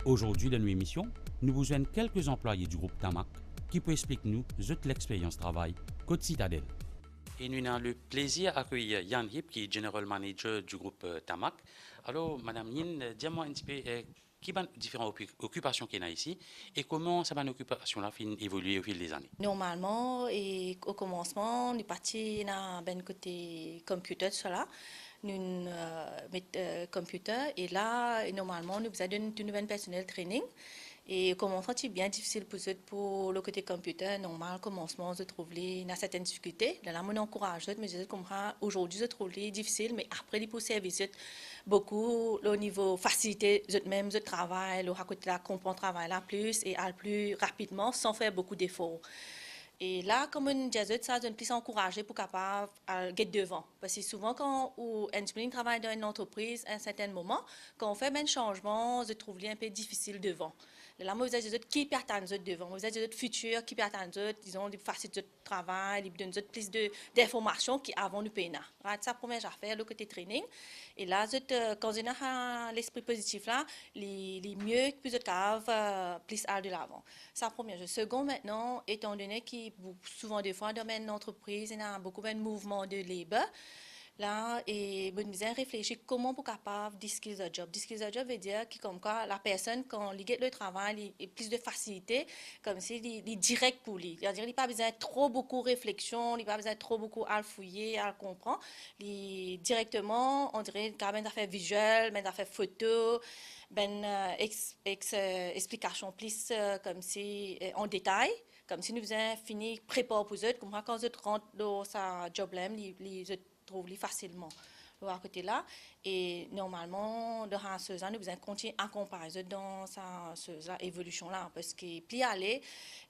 Aujourd'hui, dans nos émissions, nous vous joignons quelques employés du groupe Tamac qui peuvent expliquer nous l'expérience de travail Côte Citadelle. Et nous avons le plaisir d'accueillir Yann Hip, qui est General Manager du groupe Tamac. Alors, Madame Yin, dis-moi un petit peu qui sont les différentes occupations qu'il y a ici et comment cette occupation-là évolue au fil des années. Normalement, et au commencement, nous partions dans le côté computer, cela. Nous mettons computer et là, normalement, nous avons un nouvel personnel training. Et commencement, c'est bien difficile pour le côté computer. Normal, commencement, je trouve il y a certaines difficultés. Là, on encourage, mais je comprends. Aujourd'hui, je trouve difficile, mais après, pour service, beaucoup au niveau facilité, même je travaille, à côté là, comprendre travail là plus et aller plus rapidement sans faire beaucoup d'efforts. Et là, comme on dit, ça donne plus encouragé pour capable de devant. Parce que souvent, quand on travaille dans une entreprise à un certain moment, quand on fait un changement, je trouve un peu difficile devant. Là, moi, vous avez des autres qui perdent devant. Vous avez des autres futurs qui perdent d'autres, disons, des facilités de travail, ils donnent plus d'informations qui avant nous payer. C'est la première affaire, le côté training. Et là, quand on a l'esprit positif là, les mieux plus de caves, plus à de l'avant. C'est la première chose. Second, maintenant, étant donné que souvent des fois dans une entreprise, il y a beaucoup de mouvements de labor. Là, et nous avons réfléchi comment pour capable de skills a job. Skills a job veut dire que comme quoi la personne, quand il get le travail, il a plus de facilité, comme si il est direct pour lui. C'est-à-dire qu'il n'a pas besoin de trop beaucoup de réflexion, il n'a pas besoin de trop beaucoup à le fouiller, à le comprendre. Il directement, on dirait, quand même d'affaires visuelles, même d'affaires photo, explication plus comme si en détail. Comme si nous faisions fini préparer pour eux, comme quand ils rentrent dans sa job, ils trouvent facilement à côté là. Et normalement, dans ce ans, nous allons continuer à comparer dans cette évolution là, parce que plus aller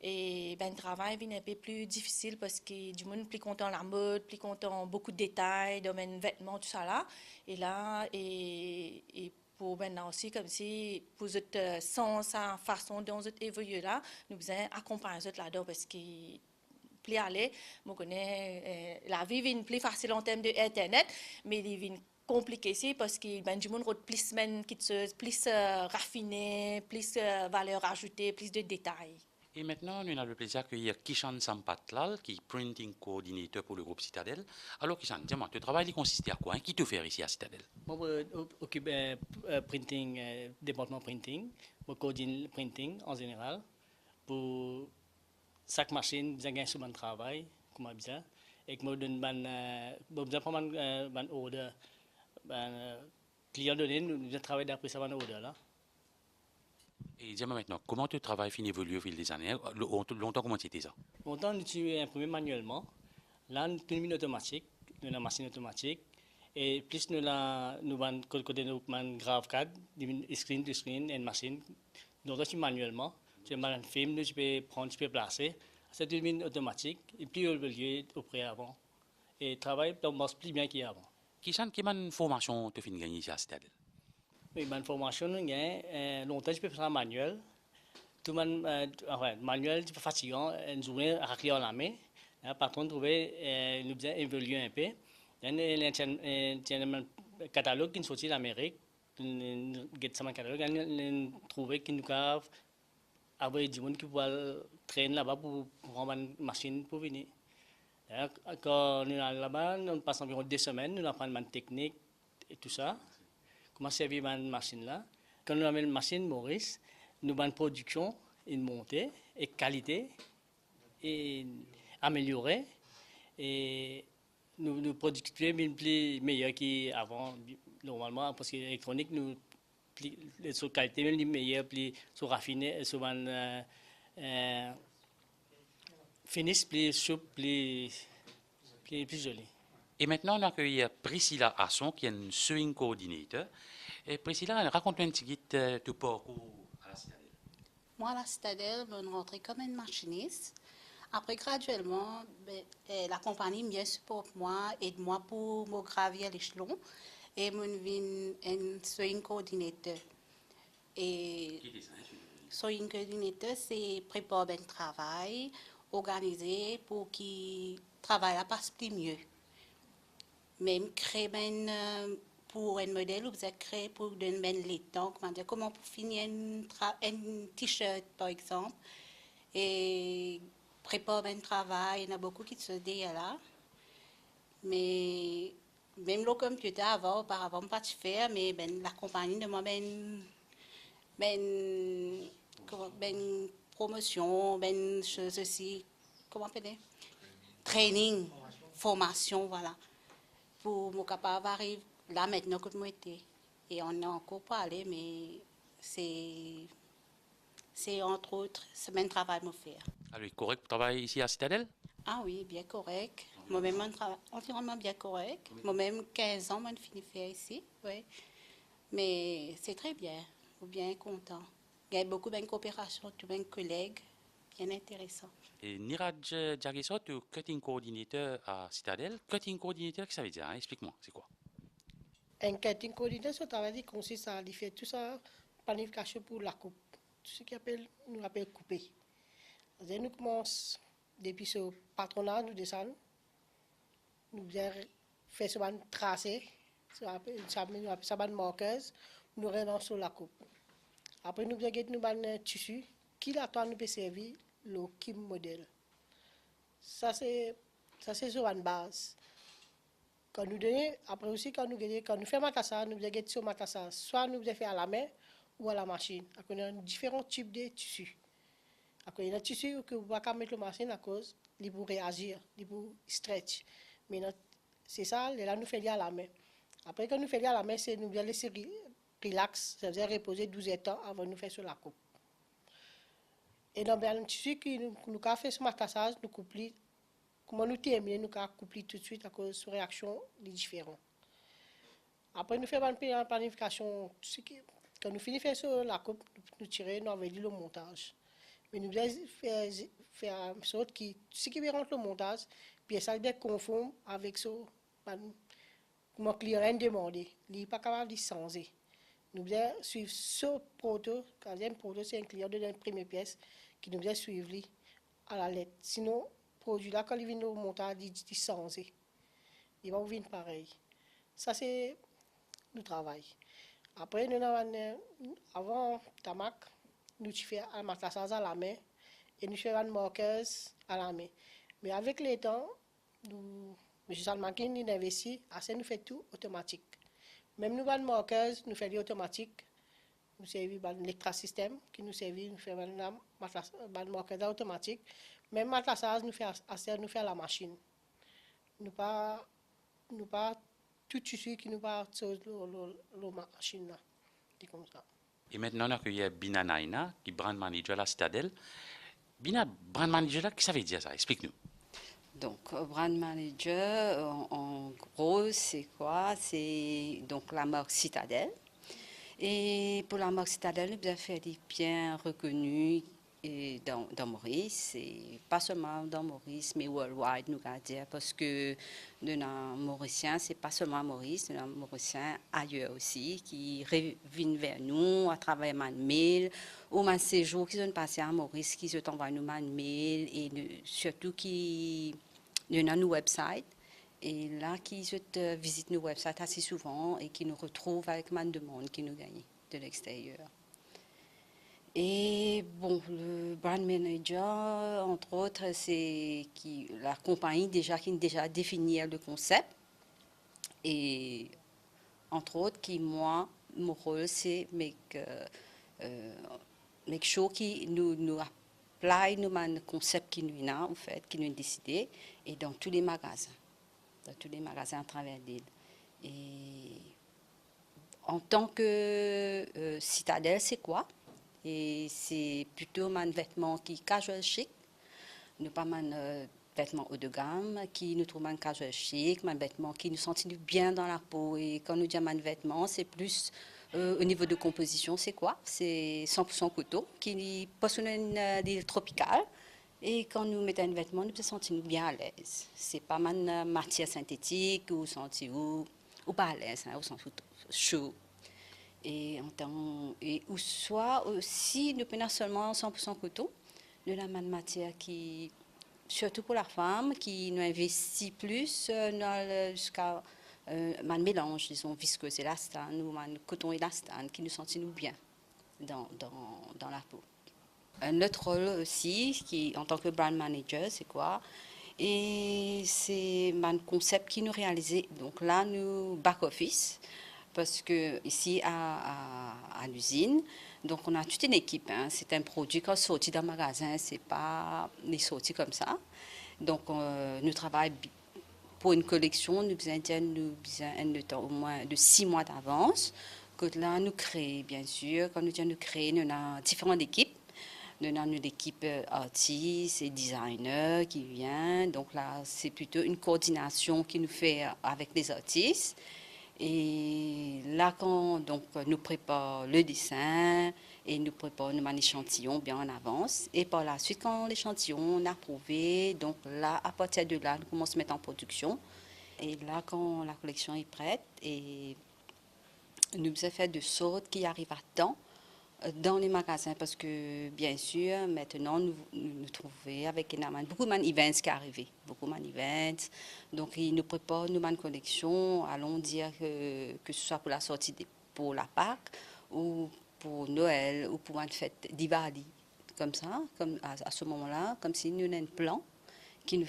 et le travail devient un peu plus difficile parce que du monde plus content la mode, plus content beaucoup de détails, domaine vêtements, tout ça là. Et là et pour maintenant aussi, comme si pour notre sens, sa façon dont vous évoluez là, nous allons accompagner là-dedans parce que plus aller, je connais la vie est plus facile en termes d'internet, mais il est compliqué ici parce que ben du monde plus plus raffiné, plus valeur ajoutée, plus de détails. Et maintenant, nous avons le plaisir d'accueillir Kishan Sampatlal, qui est Printing Coordinator pour le groupe Citadel. Alors Kishan, dis-moi, ton travail consiste à quoi? Qui te fait ici à Citadel? Moi, je m'occupe printing, département printing, je coordonne le printing en général. Pour chaque machine, j'ai un instrument de travail, comme ça. Et que je donne un order, client donné, nous travaillons d'après ça, un order là. Et dis-moi maintenant, comment ton travail finit évoluer au fil des années? Longtemps, comment c'était ça? Longtemps, nous imprimons manuellement. Là, nous avons une automatique, une machine automatique. Et plus nous avons côté de grave cadre, screen to screen, une machine. Donc, c'est manuellement. Tu as un film, tu peux prendre, tu peux placer. C'est une mine automatique et plus évolué auprès avant. Et le travail marche plus bien qu'avant. Kishan, quelle formation tu finis gagner ici à Citadel? Oui, ma formation, longtemps, je peux faire manuel. Tout manuel, c'est fatigant. Une journée à racler en la main. Par contre, trouver, nous devons évoluer un peu. Il y a un catalogue qui est sorti d'Amérique. Get sama catalogue. On trouvé qu'il nous a avoir du monde qui va traîner là-bas pour prendre une machine pour venir. Quand nous allons là-bas, on passe environ 2 semaines, nous apprenons une technique et tout ça. Comment servir une machine là. Quand nous avons une machine Maurice, nous avons une production, une montée et qualité et améliorer et nous produisons plus meilleur qu'avant normalement parce que l'électronique nous sur qualité même les meilleurs plus sur raffiné sur un finish plus souple plus joli. Et maintenant, on accueille Priscilla Asson, qui est une sewing coordinator. Et Priscilla, raconte-nous un petit guide de parcours à la Citadelle. Moi, à la Citadelle, je suis rentrée comme une machiniste. Après, graduellement, la compagnie me supporte moi, aide-moi pour me gravir l'échelon. Et je suis un sewing coordinator. Et sewing coordinator, c'est préparer un travail, organiser pour que le travail passe plus mieux. Même créer un pour un modèle, vous êtes créé pour donner les temps, comment pour finir un t-shirt, par exemple, et préparer un travail, il y en a beaucoup qui se disent là. Mais même le computer avant, auparavant, pas de faire, mais ben, la compagnie de moi, ben promotion, ben chose aussi, comment on appelle? Training, formation, voilà. Pour mon capable arriver là maintenant que moi était. Et on a encore parlé, mais c'est entre autres, c'est même travail à faire. Alors, correct pour travailler ici à Citadelle? Ah oui, bien correct. Moi-même, un travail environnement bien correct. Moi-même, 15 ans, moi, je finis faire ici. Oui. Mais c'est très bien. Je suis bien content. Il y a beaucoup de coopération, tous mes collègues. Bien intéressant. Et Niraj Diagisot, tu es cutting coordinator à Citadelle. Cutting coordinator, qu'est-ce que ça veut dire, hein? Explique-moi, c'est quoi? Un cutting coordinator, ça travail qui consiste à faire tout ça, planification pour la coupe. Tout ce nous appelle couper. Nous commençons depuis ce patronat, nous descendons, nous faisons ce tracé, ça marqueuse, nous rentrons sur la coupe. Après, nous avons un tissu qui l'attend nous peut servir le kim modèle. Ça, c'est sur une base. Quand nous donnons, après aussi, quand nous faisons matassage, nous avons sur matassage, soit nous faisons à la main ou à la machine. Après, nous avons différents types de tissus. Après, il y a des tissus que vous ne pouvez pas mettre la machine à cause, ils vont réagir, ils vont stretch. Mais c'est ça, là, nous faisons à la main. Après, quand nous faisons à la main, c'est nous laisser relax, ça veut dire reposer 12 temps avant de nous faire sur la coupe. Et dans le tissu que nous avons fait ce matassage, nous coupons. Comment nous terminer, nous avons coupé tout de suite à cause de réaction différente. Après, nous faisons une planification. Quand nous finissons sur la coupe, nous tirons, nous avons dit le montage. Mais nous devons faire en sorte que ce qui rentre le montage, puis ça doit être conforme avec ce que mon client a demandé. Il n'est pas capable de changer. Nous devons suivre ce proto. Quand un proto, c'est un client de la première pièce qui nous doit suivre à la lettre. Sinon, le produit là, quand il vient au montage, il change. Il va venir pareil. Ça, c'est le travail. Après, nous avons, avant Tamac, nous faisons un matassage à la main et nous faisons une marqueuse à la main. Mais avec le temps, M. Salmakin il investit, assez nous fait tout automatique. Même nous avons une marqueuse, nous faisons automatique. Nous servons l'électrosystème qui nous sert, nous faisons une marqueuse automatique. Même matassage, nous faisons à la machine. Nous pas tout tissu qui nous pas sur la machine là. C'est comme ça. Et maintenant, on accueille Bina Naina, qui est brand manager à la Citadelle. Bina, brand manager, qu'est-ce que ça veut dire ça? Explique-nous. Donc, brand manager, en gros, c'est quoi? C'est donc la marque Citadelle. Et pour la marque Citadelle, nous avons fait des biens reconnus et dans Maurice, et pas seulement dans Maurice, mais worldwide, nous allons dire, parce que nous sommes Mauriciens, c'est pas seulement Maurice, nous sommes Mauriciens ailleurs aussi, qui reviennent vers nous à travers un mail, ou un séjour qui sont passés à Maurice, qui se envoient nous un mail, et surtout qui nous avons nos websites, et là, qui se visitent nos websites assez souvent, et qui nous retrouvent avec une demande qui nous gagne de l'extérieur. Et bon, le brand manager, entre autres, c'est la compagnie qui déjà définit le concept. Et entre autres, mon rôle, c'est make sure que nous apply le concept qui nous a, en fait, qui nous a décidé, et dans tous les magasins à travers l'île. Et en tant que Citadelle, c'est quoi? Et c'est plutôt un vêtement qui est casual chic, nous pas un vêtement haut de gamme, qui nous trouve un casual chic, un vêtement qui nous sentit bien dans la peau. Et quand nous disons un vêtement, c'est plus au niveau de composition, c'est quoi? C'est 100% coton, qui n'est pas sur une île tropicale. Et quand nous mettons un vêtement, nous nous sentons bien à l'aise. C'est pas une matière synthétique ou pas à l'aise, hein, au sens chaud. Et ou soit aussi, nous prenons seulement 100% coton, nous avons une matière qui, surtout pour la femme, qui nous investit plus jusqu'à un mélange, disons, visqueuse élastane ou un coton élastane qui nous sentit nous bien dans la peau. Notre rôle aussi, qui, en tant que brand manager, c'est quoi? Et c'est un concept qui nous réalisait. Donc là, nous back office, parce que ici à l'usine, donc on a toute une équipe. Hein. C'est un produit qui est sorti d'un magasin, c'est pas sorti comme ça. Donc nous travaillons pour une collection, nous avons un temps au moins de 6 mois d'avance. Que là, nous créons, bien sûr, quand nous disons nous créer, nous avons différentes équipes. Nous avons une équipe artistes et designers qui vient. Donc là, c'est plutôt une coordination qui nous fait avec les artistes. Et là, quand donc, nous préparons le dessin et nous préparons un échantillon bien en avance. Et par la suite, quand l'échantillon est approuvé, donc là, à partir de là, nous commençons à mettre en production. Et là, quand la collection est prête, et nous avons fait de sorte qu'il arrive à temps dans les magasins, parce que bien sûr, maintenant, nous trouvons avec beaucoup de qui arrivent, beaucoup de donc ils nous préparent une collection, allons dire que ce soit pour la sortie pour la Pâques, ou pour Noël, ou pour une fête d'Ivali, comme ça, comme à ce moment-là, comme si nous avons un plan qui nous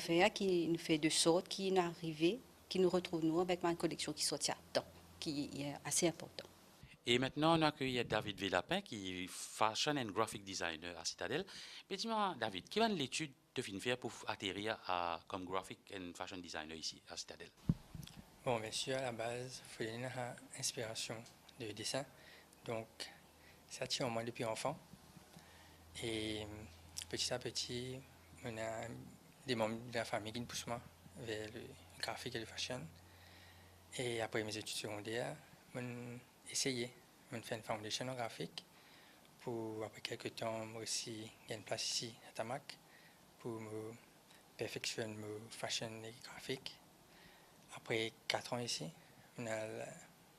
fait de sorte qu'il arrive, qui nous retrouve nous avec une collection qui sortit à temps, qui est assez important. Et maintenant, on accueille David Villapin, qui est fashion and graphic designer à Citadel. Mais dis-moi, David, quelle est l'étude que tu faire pour atterrir comme graphic and fashion designer ici à Citadel? Bon, bien sûr, à la base, il faut donner une inspiration de dessin. Donc, ça tient au moins depuis enfant. Et petit à petit, on a des membres de la famille qui nous poussent moi vers le graphique et le fashion. Et après mes études secondaires, on essayé de faire une foundation en graphique pour, après quelques temps, moi aussi, gagner une place ici à Tamac pour me perfectionner mon fashion et graphique. Après 4 ans ici, on a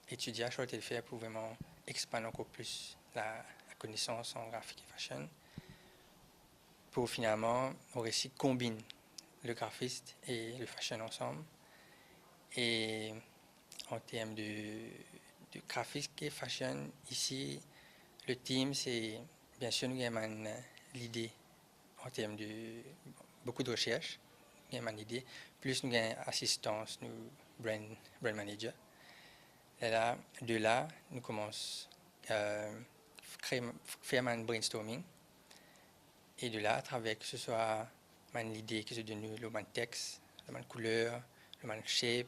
étudié à Charlotte Elfer pour vraiment expander encore plus la connaissance en graphique et fashion. Pour finalement, on réussi combine le graphiste et le fashion ensemble. Et en termes de graphique et fashion, ici, le team, c'est bien sûr, nous avons l'idée en termes de beaucoup de recherche, nous avons l'idée, plus nous avons assistance, nous brand manager. Et là, de là, nous commençons à faire un brainstorming. Et de là, à travers que ce soit l'idée que je donne, le texte, le couleur, le shape,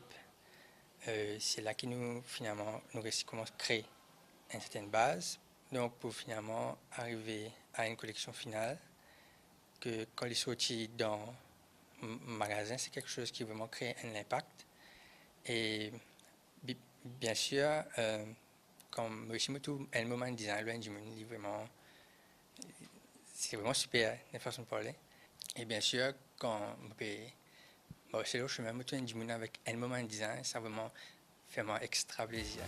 c'est là que nous, finalement, nous commençons à créer une certaine base. Donc, pour finalement arriver à une collection finale, que quand il est sorti dans le magasin, c'est quelque chose qui vraiment crée un impact. Et bien sûr, comme Moshimoto, un moment de design, c'est vraiment super, la façon de parler. Et bien sûr, quand c'est le chemin avec un moment de design, ça vraiment fait extra plaisir.